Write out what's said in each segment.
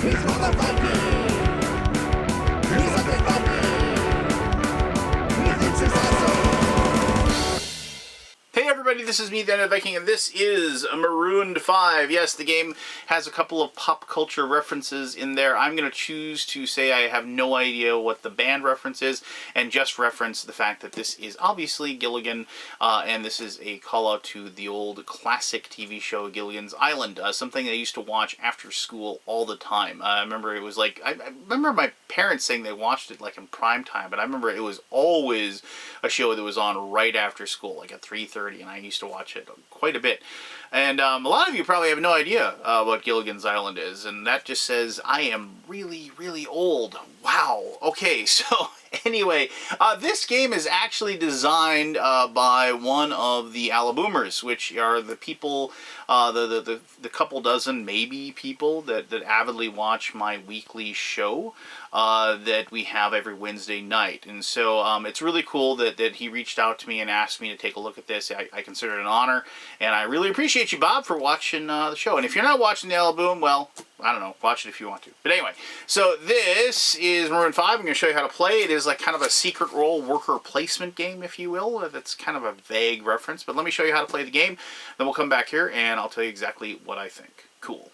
Hey everybody, this is me, the End Viking, and this is Marooned 5. Yes, the game has a couple of pop culture references in there. I'm going to choose to say I have no idea what the band reference is, and just reference the fact that this is obviously Gilligan, and this is a call out to the old classic TV show Gilligan's Island, something I used to watch after school all the time. I remember it was like, I remember my parents saying they watched it like in prime time, but I remember it was always a show that was on right after school, like at 3:30. And I used to watch it quite a bit. And a lot of you probably have no idea what Gilligan's Island is, and that just says I am really, really old. Wow. Okay, so anyway, this game is actually designed by one of the Alaboomers, which are the people, the couple dozen maybe people that avidly watch my weekly show that we have every Wednesday night. And so it's really cool that he reached out to me and asked me to take a look at this. I consider it an honor, and I really appreciate you, Bob, for watching the show. And if you're not watching the Alaboom, well, I don't know, watch it if you want to. But anyway, so this is Marooned 5. I'm going to show you how to play. It is like kind of a secret role worker placement game, if you will. That's kind of a vague reference, but let me show you how to play the game. Then we'll come back here and I'll tell you exactly what I think. Cool.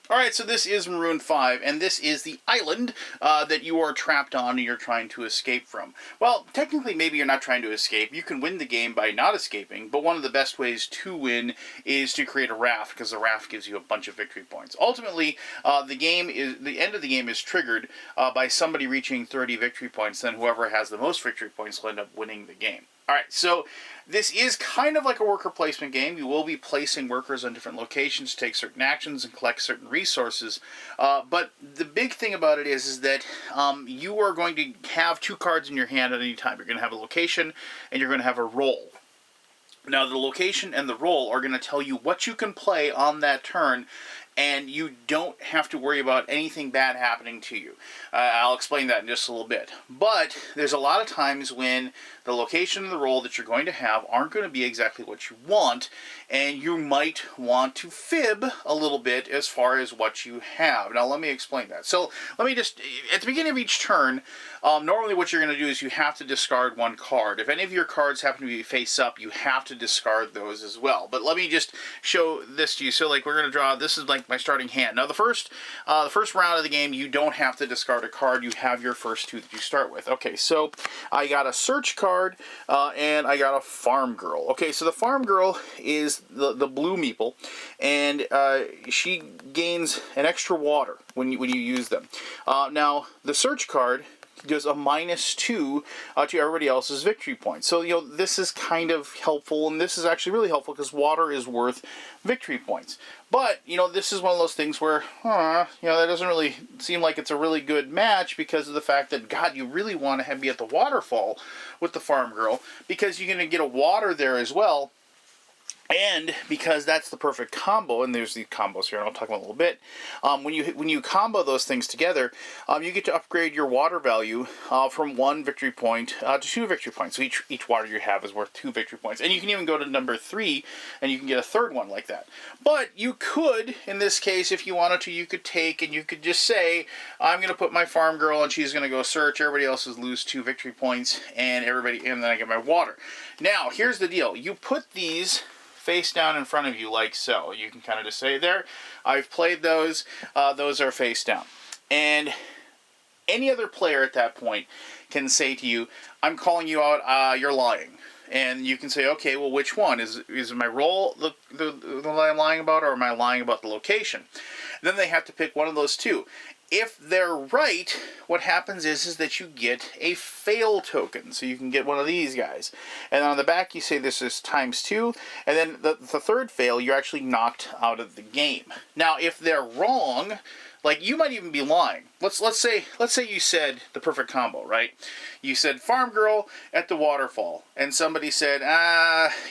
Alright, so this is Marooned 5, and this is the island that you are trapped on and you're trying to escape from. Well, technically maybe you're not trying to escape. You can win the game by not escaping, but one of the best ways to win is to create a raft, because the raft gives you a bunch of victory points. Ultimately, the end of the game is triggered by somebody reaching 30 victory points, then whoever has the most victory points will end up winning the game. Alright, so this is kind of like a worker placement game. You will be placing workers on different locations to take certain actions and collect certain resources. But the big thing about it is that you are going to have two cards in your hand at any time. You're going to have a location and you're going to have a role. Now, the location and the role are going to tell you what you can play on that turn, and you don't have to worry about anything bad happening to you. I'll explain that in just a little bit. But there's a lot of times when the location and the role that you're going to have aren't going to be exactly what you want, and you might want to fib a little bit as far as what you have. Now, let me explain that. So, let me just, at the beginning of each turn, normally what you're going to do is you have to discard one card. If any of your cards happen to be face up, you have to discard those as well. But let me just show this to you. So, like, we're going to draw, this is like my starting hand. Now, the first round of the game, you don't have to discard a card. You have your first two that you start with. Okay, so I got a search card, and I got a farm girl. Okay, so the farm girl is the blue meeple, and she gains an extra water when you use them. Now, the search card does a -2 to everybody else's victory points. So, you know, this is kind of helpful, and this is actually really helpful because water is worth victory points. But, you know, this is one of those things where, you know, that doesn't really seem like it's a really good match because of the fact that, God, you really want to be at the waterfall with the farm girl because you're going to get a water there as well. And because that's the perfect combo, and there's these combos here, and I'll talk about in a little bit. When you combo those things together, you get to upgrade your water value from 1 victory point to 2 victory points. So each water you have is worth 2 victory points, and you can even go to number 3, and you can get a third one like that. But you could, in this case, if you wanted to, you could take and you could just say, I'm going to put my farm girl, and she's going to go search. Everybody else is lose 2 victory points, and then I get my water. Now, here's the deal: you put these face down in front of you like so. You can kind of just say, there, I've played those. Those are face down. And any other player at that point can say to you, I'm calling you out, you're lying. And you can say, okay, well, which one? Is my role the I'm lying about, or am I lying about the location? Then they have to pick one of those two. If they're right, what happens is that you get a fail token. So you can get one of these guys. And on the back you say this is ×2. And then the third fail, you're actually knocked out of the game. Now, if they're wrong, like you might even be lying. Let's say you said the perfect combo, right? You said farm girl at the waterfall. And somebody said,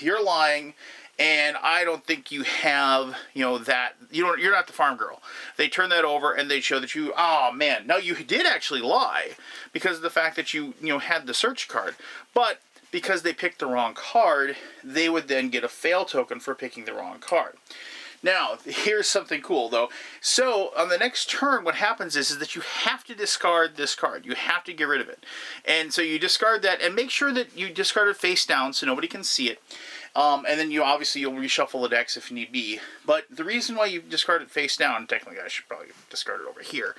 you're lying. And I don't think you have, you know, that, you're not the farm girl. They turn that over and they show that you, oh man, no, you did actually lie because of the fact that you had the search card. But because they picked the wrong card, they would then get a fail token for picking the wrong card. Now, here's something cool, though. So, on the next turn, what happens is that you have to discard this card. You have to get rid of it. And so you discard that, and make sure that you discard it face down so nobody can see it. And then you'll reshuffle the decks if need be. But the reason why you discard it face down, technically I should probably discard it over here,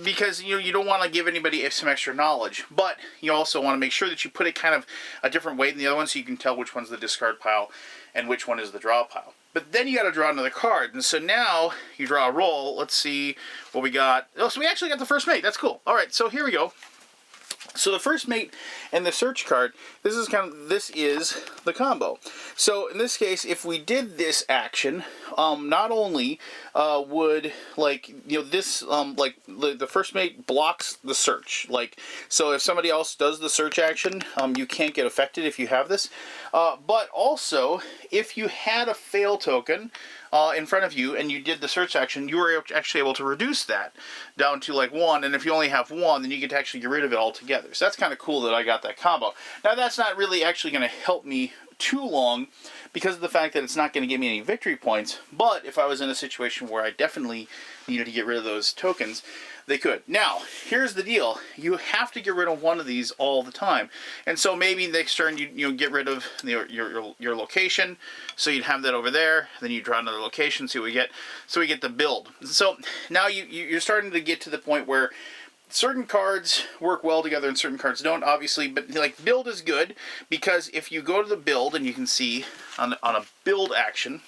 because you don't want to give anybody some extra knowledge. But you also want to make sure that you put it kind of a different way than the other one, so you can tell which one's the discard pile and which one is the draw pile. But then you got to draw another card, and so now you draw a roll. Let's see what we got. Oh, so we actually got the first mate. That's cool. All right, so here we go. So the first mate and the search card, this is the combo. So in this case, if we did this action, not only would the first mate blocks the search. So if somebody else does the search action, you can't get affected if you have this. But also, if you had a fail token in front of you and you did the search action, you were actually able to reduce that down to 1, and if you only have 1, then you get to actually get rid of it altogether. So that's kind of cool that I got that combo. Now that's not really actually going to help me too long because of the fact that it's not going to give me any victory points, but if I was in a situation where I definitely needed to get rid of those tokens, they could. Now, here's the deal. You have to get rid of one of these all the time. And so maybe next turn you get rid of your location. So you'd have that over there. Then you draw another location, see what we get. So we get the build. So now you're starting to get to the point where certain cards work well together and certain cards don't, obviously, but build is good because if you go to the build and you can see on a build action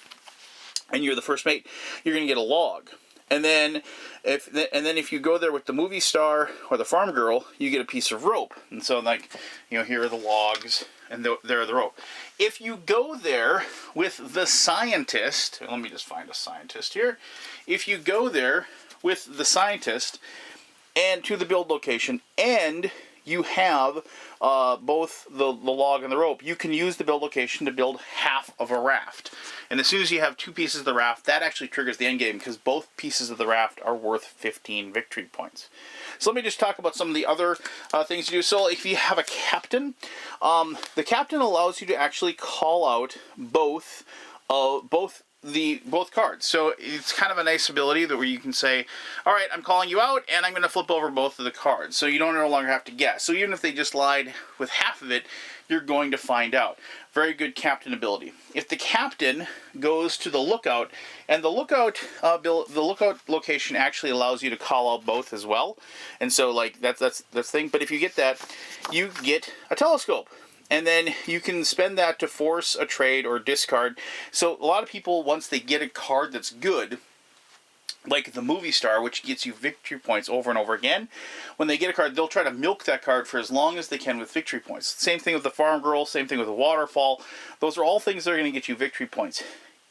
and you're the first mate, you're going to get a log. And then if you go there with the movie star or the farm girl, you get a piece of rope. And so here are the logs and there are the rope. If you go there with the scientist, let me just find a scientist here. If you go there with the scientist and to the build location, and you have both the log and the rope, you can use the build location to build half of a raft. And as soon as you have 2 pieces of the raft, that actually triggers the end game because both pieces of the raft are worth 15 victory points. So let me just talk about some of the other things you do. So if you have a captain, the captain allows you to actually call out both cards. So it's kind of a nice ability that where you can say, all right, I'm calling you out and I'm going to flip over both of the cards. So you don't no longer have to guess. So even if they just lied with half of it, you're going to find out. Very good captain ability. If the captain goes to the lookout, and the lookout location actually allows you to call out both as well. And so that's the thing. But if you get that, you get a telescope. And then you can spend that to force a trade or discard. So a lot of people, once they get a card that's good, like the movie star, which gets you victory points over and over again, when they get a card, they'll try to milk that card for as long as they can with victory points. Same thing with the farm girl, same thing with the waterfall. Those are all things that are going to get you victory points.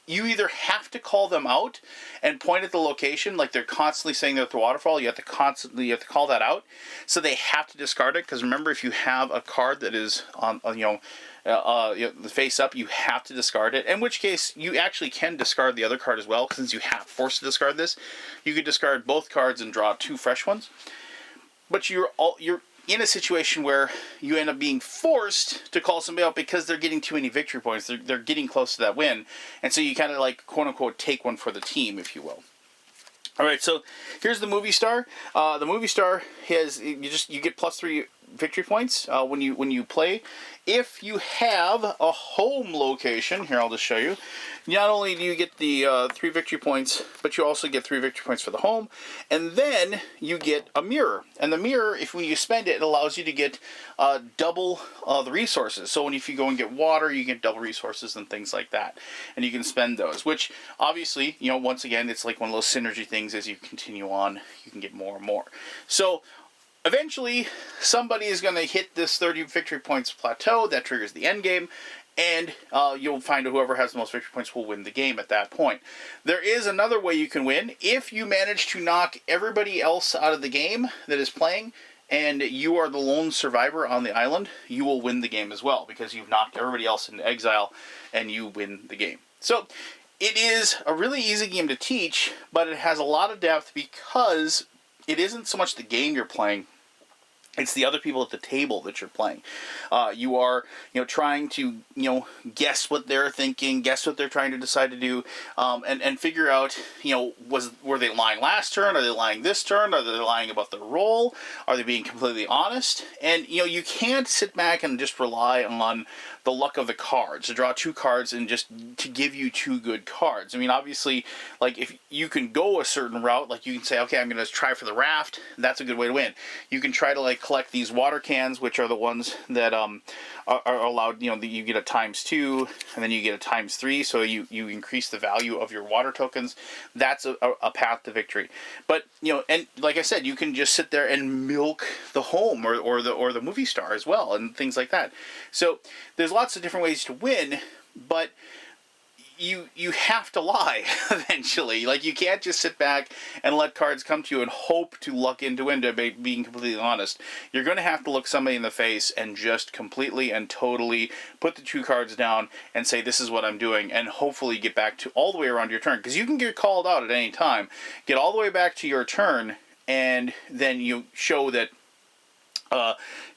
You either have to call them out and point at the location, like they're constantly saying they're at the waterfall. You have to call that out, so they have to discard it. Because remember, if you have a card that is on the face up, you have to discard it. In which case, you actually can discard the other card as well. Since you have forced to discard this, you could discard both cards and draw 2 fresh ones. But you're in a situation where you end up being forced to call somebody out because they're getting too many victory points. They're getting close to that win. And so you kind of quote unquote take one for the team, if you will. All right, so here's the movie star. The movie star you get +3 victory points when you play. If you have a home location, here I'll just show you. Not only do you get the 3 victory points, but you also get 3 victory points for the home, and then you get a mirror. And the mirror, when you spend it, it allows you to get double the resources. So if you go and get water, you get double resources and things like that, and you can spend those. Which obviously, once again, it's like one of those synergy things. As you continue on, you can get more and more. So eventually, somebody is going to hit this 30 victory points plateau. That triggers the end game. And you'll find whoever has the most victory points will win the game at that point. There is another way you can win. If you manage to knock everybody else out of the game that is playing, and you are the lone survivor on the island, you will win the game as well, because you've knocked everybody else into exile, and you win the game. So it is a really easy game to teach, but it has a lot of depth because it isn't so much the game you're playing, It's the other people at the table that you're playing. You are, trying to, guess what they're thinking, guess what they're trying to decide to do, and figure out, were they lying last turn? Are they lying this turn? Are they lying about their role? Are they being completely honest? And, you can't sit back and just rely on the luck of the cards, to draw 2 cards and just to give you 2 good cards. I mean, obviously, like, if you can go a certain route, like you can say, okay, I'm going to try for the raft, that's a good way to win. You can try to, like, collect these water cans, which are the ones that are allowed, you get a ×2, and then you get a ×3, so you increase the value of your water tokens. That's a path to victory. But, and like I said, you can just sit there and milk the home or the movie star as well, and things like that. So there's lots of different ways to win, but you have to lie eventually. Like, you can't just sit back and let cards come to you and hope to luck into win, to being completely honest. You're going to have to look somebody in the face and just completely and totally put the 2 cards down and say, this is what I'm doing, and hopefully get back to all the way around your turn. Because you can get called out at any time, get all the way back to your turn, and then you show that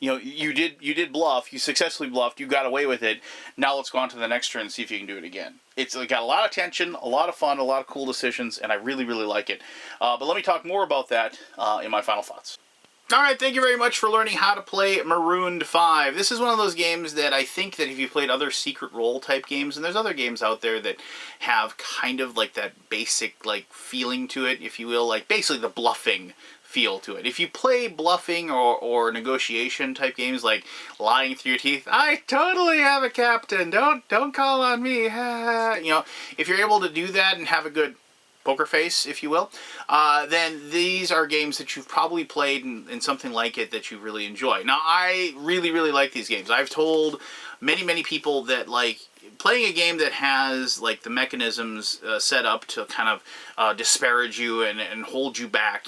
you did bluff, you successfully bluffed, you got away with it. Now let's go on to the next turn and see if you can do it again. It's got a lot of tension, a lot of fun, a lot of cool decisions, and I really, really like it. But let me talk more about that in my final thoughts. Alright, thank you very much for learning how to play Marooned 5. This is one of those games that I think that if you played other secret role type games, and there's other games out there that have kind of like that basic like feeling to it, if you will, like basically the bluffing feel to it. If you play bluffing or negotiation type games like lying through your teeth, I totally have a captain, don't call on me, if you're able to do that and have a good poker face, if you will, then these are games that you've probably played in something like it that you really enjoy. Now, I really, really like these games. I've told many, many people that, like, playing a game that has, like, the mechanisms set up to kind of disparage you and hold you back,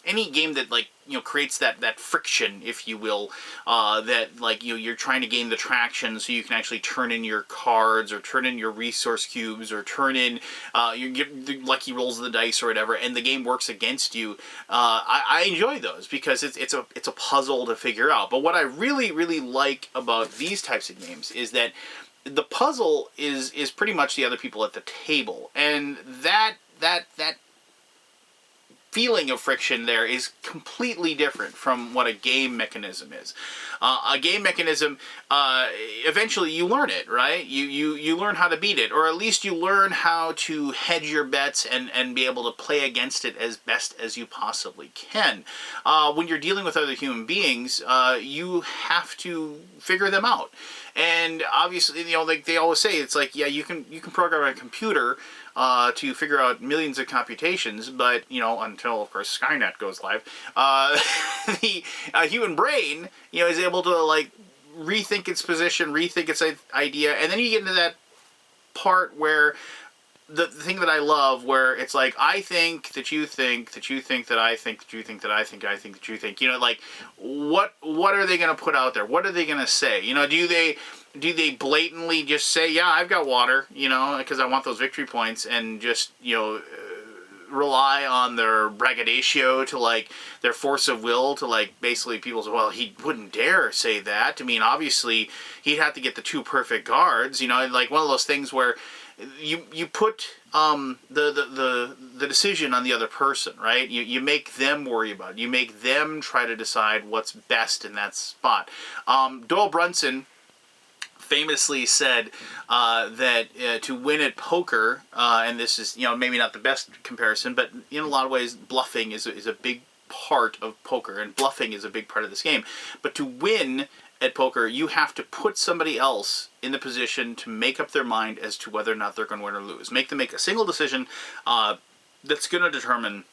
any game that, like, creates that friction, if you will, that, like, you're trying to gain the traction so you can actually turn in your cards or turn in your resource cubes or turn in, you get the lucky rolls of the dice or whatever, and the game works against you. I enjoy those because it's a puzzle to figure out. But what I really, really like about these types of games is that the puzzle is pretty much the other people at the table, and that feeling of friction there is completely different from what a game mechanism is. A game mechanism, eventually you learn it, right? You learn how to beat it, or at least you learn how to hedge your bets and be able to play against it as best as you possibly can. When you're dealing with other human beings, you have to figure them out. And obviously, like they always say, it's like, yeah, you can program a computer to figure out millions of computations, but, until, of course, Skynet goes live, the human brain, is able to, like, rethink its position, rethink its idea, and then you get into that part where the thing that I love, where it's like, I think that you think that you think that I think that you think that I think that you think, like, what are they going to put out there? What are they going to say? Do they blatantly just say, yeah, I've got water, because I want those victory points, and just, rely on their braggadocio to, like, their force of will to, like, basically people say, well, he wouldn't dare say that. I mean, obviously, he'd have to get the 2 perfect guards, like one of those things where you put the decision on the other person, right? You make them worry about it. You make them try to decide what's best in that spot. Doyle Brunson famously said that to win at poker, and this is maybe not the best comparison, but in a lot of ways bluffing is a big part of poker, and bluffing is a big part of this game. But to win at poker, you have to put somebody else in the position to make up their mind as to whether or not they're going to win or lose. Make them make a single decision that's going to determine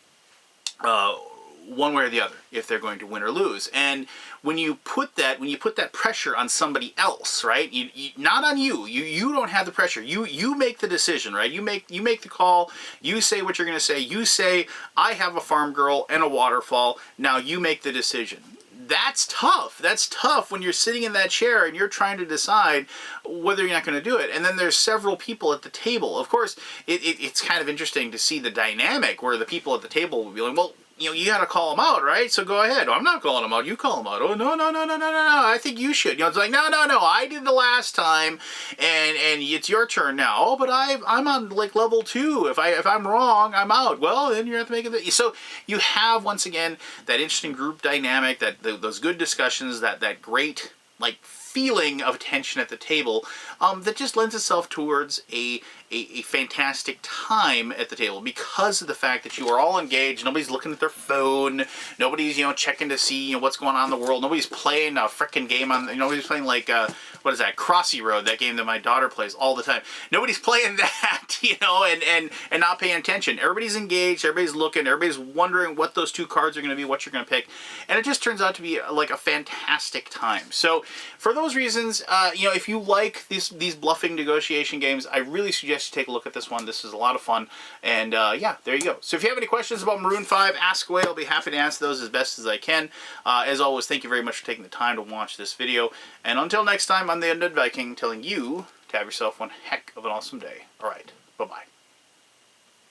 one way or the other if they're going to win or lose. And when you put that pressure on somebody else, right? Not on you. You don't have the pressure. You make the decision, right? You make the call. You say what you're going to say. You say, I have a farm girl and a waterfall. Now you make the decision. That's tough. That's tough when you're sitting in that chair and you're trying to decide whether you're not going to do it. And then there's several people at the table. Of course, it's kind of interesting to see the dynamic where the people at the table will be like, well, you got to call them out, right? So go ahead. Oh, I'm not calling them out. You call them out. Oh, no, no, no, no, no, no, no. I think you should. It's like, no, no, no. I did the last time, and it's your turn now. Oh, but I'm on like level 2. If I'm wrong, I'm out. Well, then you have to make it. So you have, once again, that interesting group dynamic, those good discussions, that great like feeling of tension at the table, that just lends itself towards a fantastic time at the table because of the fact that you are all engaged. Nobody's looking at their phone. Nobody's checking to see what's going on in the world. Nobody's playing a frickin' game on. Nobody's playing like what is that, Crossy Road, that game that my daughter plays all the time. Nobody's playing that, and not paying attention. Everybody's engaged. Everybody's looking. Everybody's wondering what those 2 cards are going to be, what you're going to pick, and it just turns out to be like a fantastic time. So for those reasons, if you like these bluffing negotiation games, I really suggest you take a look at this one. This is a lot of fun, and yeah, there you go. So if you have any questions about Marooned 5, ask away. I'll be happy to answer those as best as I can. As always, thank you very much for taking the time to watch this video, and until next time, I'm the Undead Viking telling you to have yourself one heck of an awesome day. All right.